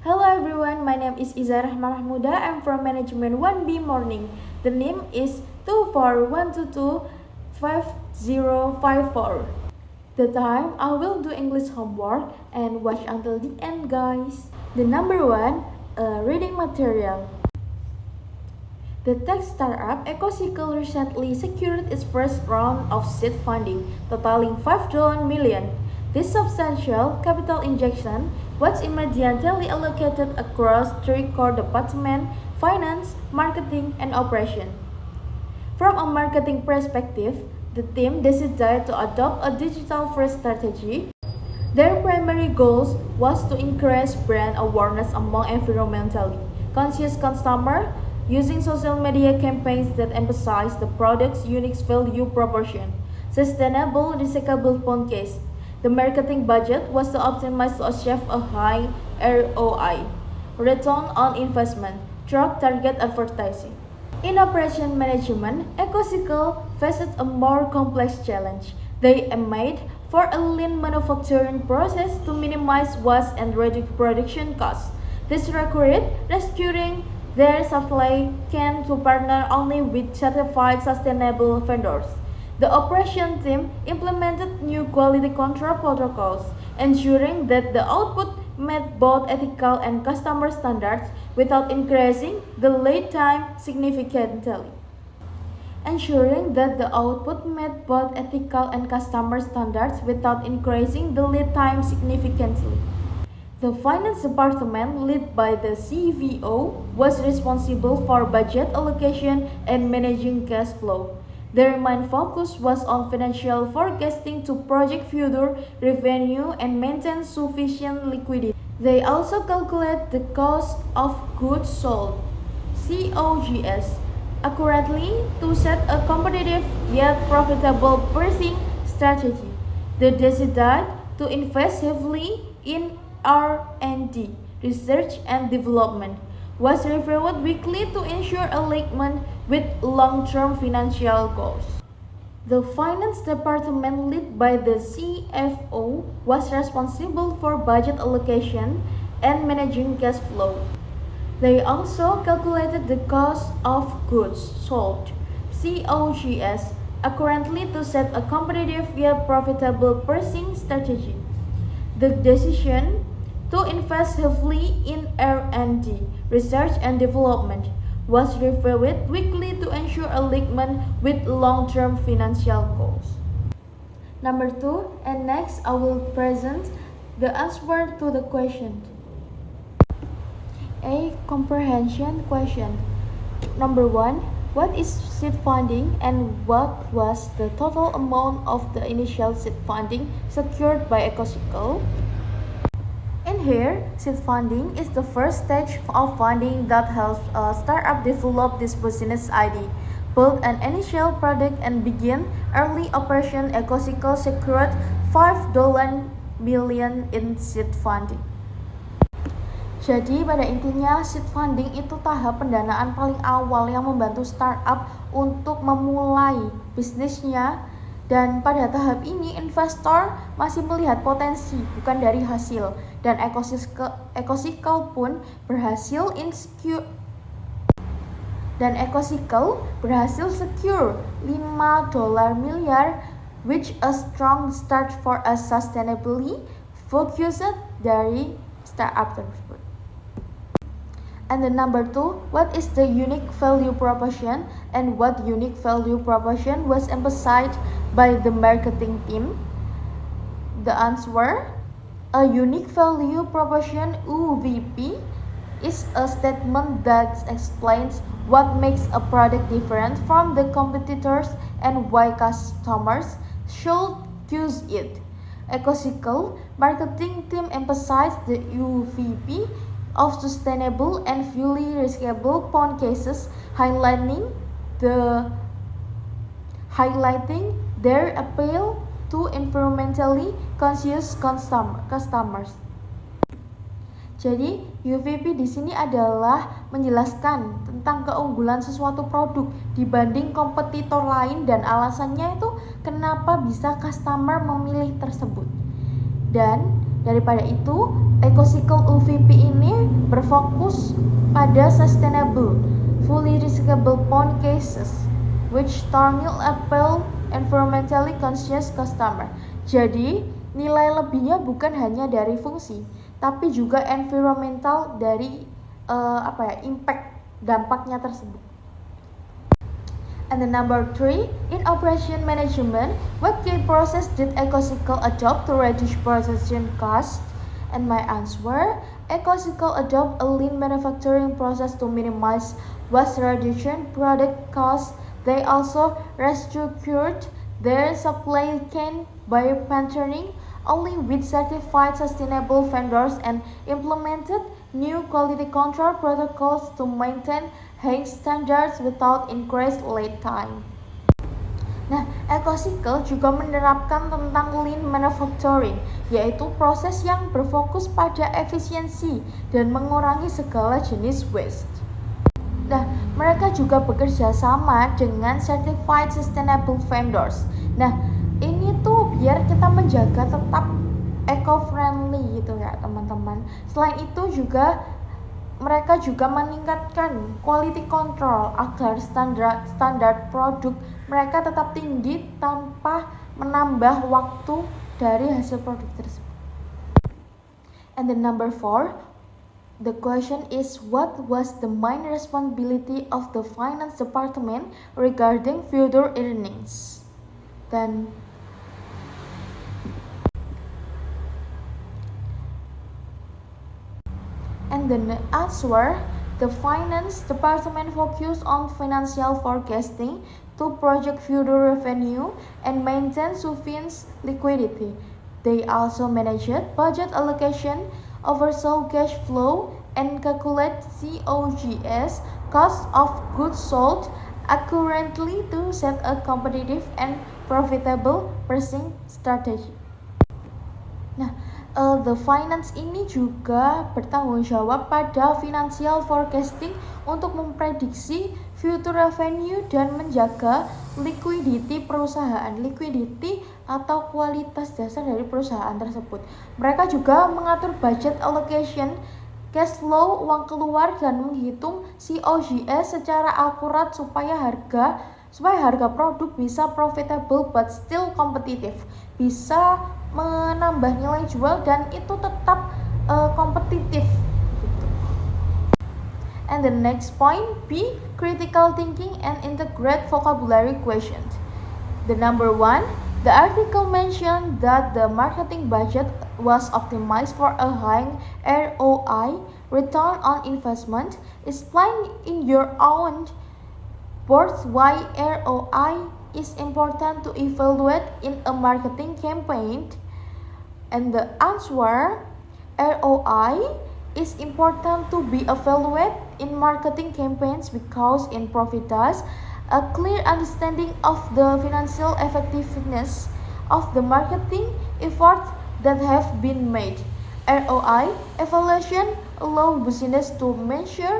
Hello everyone, my name is Izarah Mahmuda. I'm from Management 1B Morning. The name is 241225054. The time I will do English homework and watch until the end, guys. The number one, reading material. The tech startup EcoCycle recently secured its first round of seed funding, totaling $5 million. This substantial capital injection was immediately allocated across three core departments: finance, marketing, and operation. From a marketing perspective, the team decided to adopt a digital-first strategy. Their primary goal was to increase brand awareness among environmentally conscious customers using social media campaigns that emphasize the product's unique value proposition, sustainable recyclable phone case. The marketing budget was to optimize to achieve a high ROI, return on investment, through target advertising. In operation management, EcoCycle faced a more complex challenge. They aimed for a lean manufacturing process to minimize waste and reduce production costs. This required restructuring their supply chain to partner only with certified sustainable vendors. The operation team implemented new quality control protocols, ensuring that the output met both ethical and customer standards without increasing the lead time significantly. Ensuring that the output met both ethical and customer standards without increasing the lead time significantly. The finance department, led by the CVO, was responsible for budget allocation and managing cash flow. Their main focus was on financial forecasting to project future revenue and maintain sufficient liquidity. They also calculate the cost of goods sold (COGS) accurately to set a competitive yet profitable pricing strategy. They decided to invest heavily in R&D, research and development, was reviewed weekly to ensure alignment with long-term financial goals. The finance department, led by the CFO, was responsible for budget allocation and managing cash flow. They also calculated the cost of goods sold (COGS) accurately to set a competitive yet profitable pricing strategy. The decision to invest heavily in R&D, research and development, was reviewed weekly to ensure alignment with long-term financial goals. Number two, and next I will present the answer to the question. A comprehension question. Number one, what is seed funding and what was the total amount of the initial seed funding secured by EcoCycle? In here, seed funding is the first stage of funding that helps a startup develop this business idea, build an initial product, and begin early operation. EcoCycle secured $5 million in seed funding. Jadi pada intinya seed funding itu tahap pendanaan paling awal yang membantu startup untuk memulai bisnisnya, dan pada tahap ini investor masih melihat potensi bukan dari hasil, dan EcoCycle pun berhasil secure $5 miliar, which a strong start for a sustainably focused dari startup tersebut. And the number two, what is the unique value proposition and what unique value proposition was emphasized by the marketing team? The answer, a unique value proposition (UVP) is a statement that explains what makes a product different from the competitors and why customers should choose it. EcoCycle marketing team emphasized the UVP of sustainable and fully recyclable phone cases, highlighting their appeal to environmentally conscious customers. Jadi, UVP di sini adalah menjelaskan tentang keunggulan sesuatu produk dibanding kompetitor lain dan alasannya itu kenapa bisa customer memilih tersebut. Dan Daripada itu, EcoCycle UVP ini berfokus pada sustainable, fully recyclable phone cases, which target appeal environmentally conscious customer. Jadi, nilai lebihnya bukan hanya dari fungsi, tapi juga environmental dari impact dampaknya tersebut. And the number 3, in operation management, what key process did EcoCycle adopt to reduce production costs? And my answer, EcoCycle adopt a lean manufacturing process to minimize waste reduction product costs. They also restructured their supply chain by partnering only with certified sustainable vendors and implemented new quality control protocols to maintain high standards without increased lead time. Nah, EcoCycle juga menerapkan tentang lean manufacturing, yaitu proses yang berfokus pada efisiensi dan mengurangi segala jenis waste. Nah, mereka juga bekerja sama dengan certified sustainable vendors. Nah, ini tuh biar kita menjaga tetap eco-friendly gitu ya teman-teman. Selain itu juga mereka juga meningkatkan quality control agar standar produk mereka tetap tinggi tanpa menambah waktu dari hasil produk tersebut. And the number 4, the question is, what was the main responsibility of the finance department regarding future earnings? Dan the answer, the finance department focused on financial forecasting to project future revenue and maintain sufficient liquidity. They also managed budget allocation, oversaw cash flow, and calculate COGS, cost of goods sold, accurately to set a competitive and profitable pricing strategy. Nah, the finance ini juga bertanggung jawab pada financial forecasting untuk memprediksi future revenue dan menjaga liquidity perusahaan, liquidity atau kualitas dasar dari perusahaan tersebut. Mereka juga mengatur budget allocation, cash flow, uang keluar, dan menghitung COGS secara akurat supaya harga produk bisa profitable but still competitive, bisa menambah nilai jual dan itu tetap kompetitif gitu. And the next point, B, critical thinking and integrate vocabulary questions. The number 1, the article mentioned that the marketing budget was optimized for a high ROI, return on investment. Explain in your own words why ROI is important to evaluate in a marketing campaign. And the answer, ROI is important to be evaluated in marketing campaigns because it provides a clear understanding of the financial effectiveness of the marketing efforts that have been made. ROI evaluation allows business to measure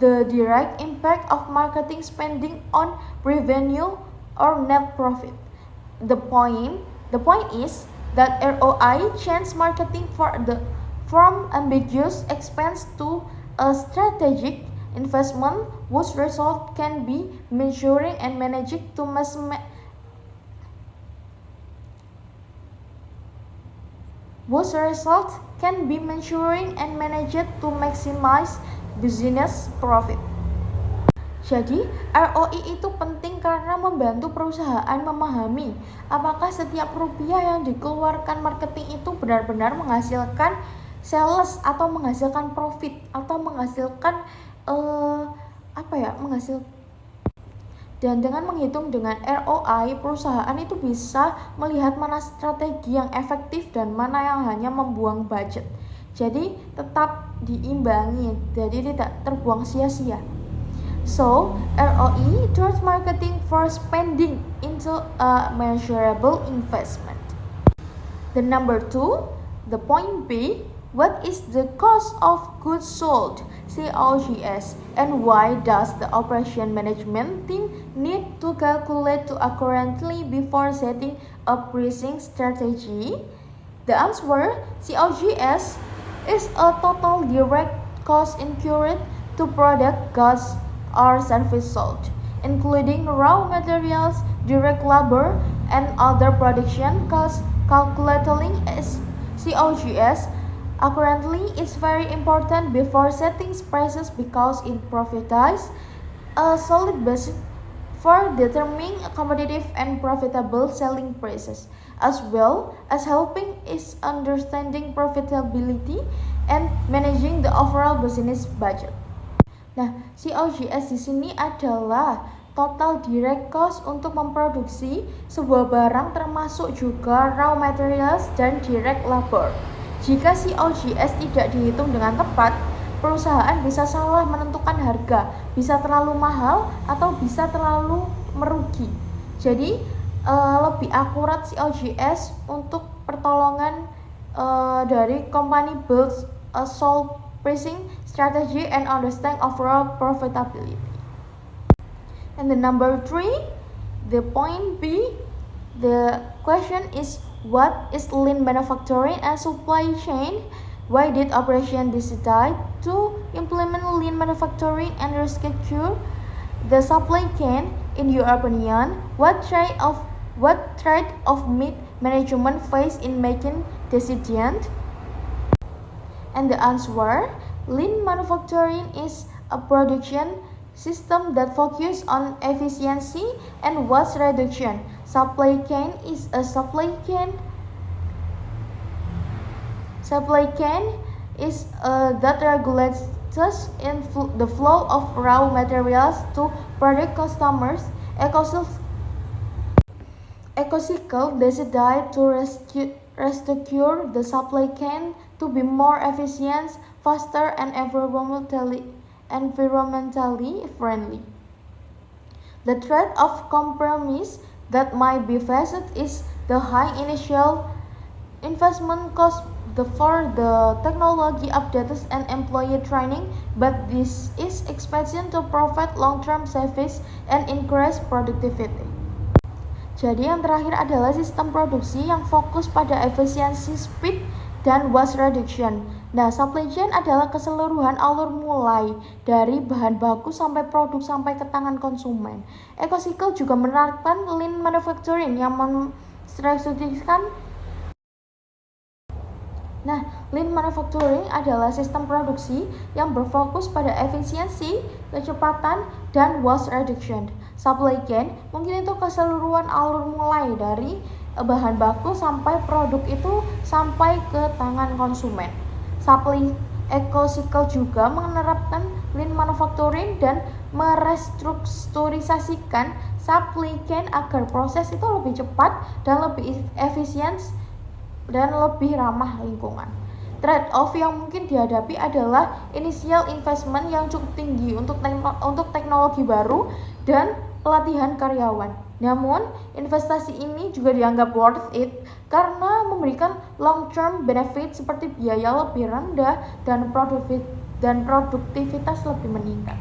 the direct impact of marketing spending on revenue or net profit. The point is that ROI changes marketing from ambiguous expense to a strategic investment whose result can be measured and managed to maximize business profit. Jadi, ROI itu penting karena membantu perusahaan memahami apakah setiap rupiah yang dikeluarkan marketing itu benar-benar menghasilkan sales atau menghasilkan profit atau menghasilkan dan dengan menghitung dengan ROI, perusahaan itu bisa melihat mana strategi yang efektif dan mana yang hanya membuang budget. Jadi, tetap diimbangi, jadi tidak terbuang sia-sia. So, ROI turns marketing for spending into a measurable investment. The number 2, the point B, what is the cost of goods sold, COGS, and why does the operation management team need to calculate to accurately before setting a pricing strategy? The answer, COGS, is a total direct cost incurred to product, goods, or service sold, including raw materials, direct labor, and other production costs. Calculating COGS accurately is very important before setting prices because it provides a solid basis for determining competitive and profitable selling prices, as well as helping is understanding profitability and managing the overall business budget. Nah, COGS di sini adalah total direct cost untuk memproduksi sebuah barang termasuk juga raw materials dan direct labor. Jika COGS tidak dihitung dengan tepat, perusahaan bisa salah menentukan harga, bisa terlalu mahal atau bisa terlalu merugi. Jadi lebih akurat COGS untuk pertolongan dari company builds a solid pricing strategy and understand overall profitability. And the number 3, the point B, the question is what is lean manufacturing and supply chain? Why did operation decide to implement lean manufacturing and restructure the supply chain? In your opinion, what trade-off meat management face in making decisions? And the answer, lean manufacturing is a production system that focuses on efficiency and waste reduction. Supply chain is a supply chain is that regulates the flow of raw materials to product customers. EcoCycle decided to restructure the supply chain to be more efficient, faster, and environmentally friendly. The trade-off compromise that might be faced is the high initial investment cost for the technology updates and employee training, but this is expected to provide long-term savings and increase productivity. Jadi yang terakhir adalah sistem produksi yang fokus pada efisiensi, speed, dan waste reduction. Nah, supply chain adalah keseluruhan alur mulai dari bahan baku sampai produk sampai ke tangan konsumen. EcoCycle juga menerapkan lean manufacturing yang menstrategikan. Nah, lean manufacturing adalah sistem produksi yang berfokus pada efisiensi, kecepatan, dan waste reduction. Supply chain mungkin itu keseluruhan alur mulai dari bahan baku sampai produk itu sampai ke tangan konsumen. EcoCycle juga menerapkan lean manufacturing dan merestrukturisasikan supply chain agar proses itu lebih cepat dan lebih efisien dan lebih ramah lingkungan. Trade-off yang mungkin dihadapi adalah initial investment yang cukup tinggi untuk teknologi baru dan pelatihan karyawan. Namun, investasi ini juga dianggap worth it karena memberikan long-term benefit seperti biaya lebih rendah dan produktivitas lebih meningkat.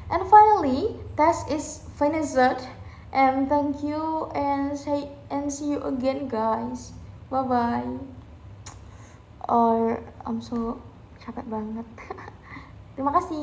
And finally, test is finished. And thank you and see you again, guys. Bye bye. I'm so capek banget. Terima kasih.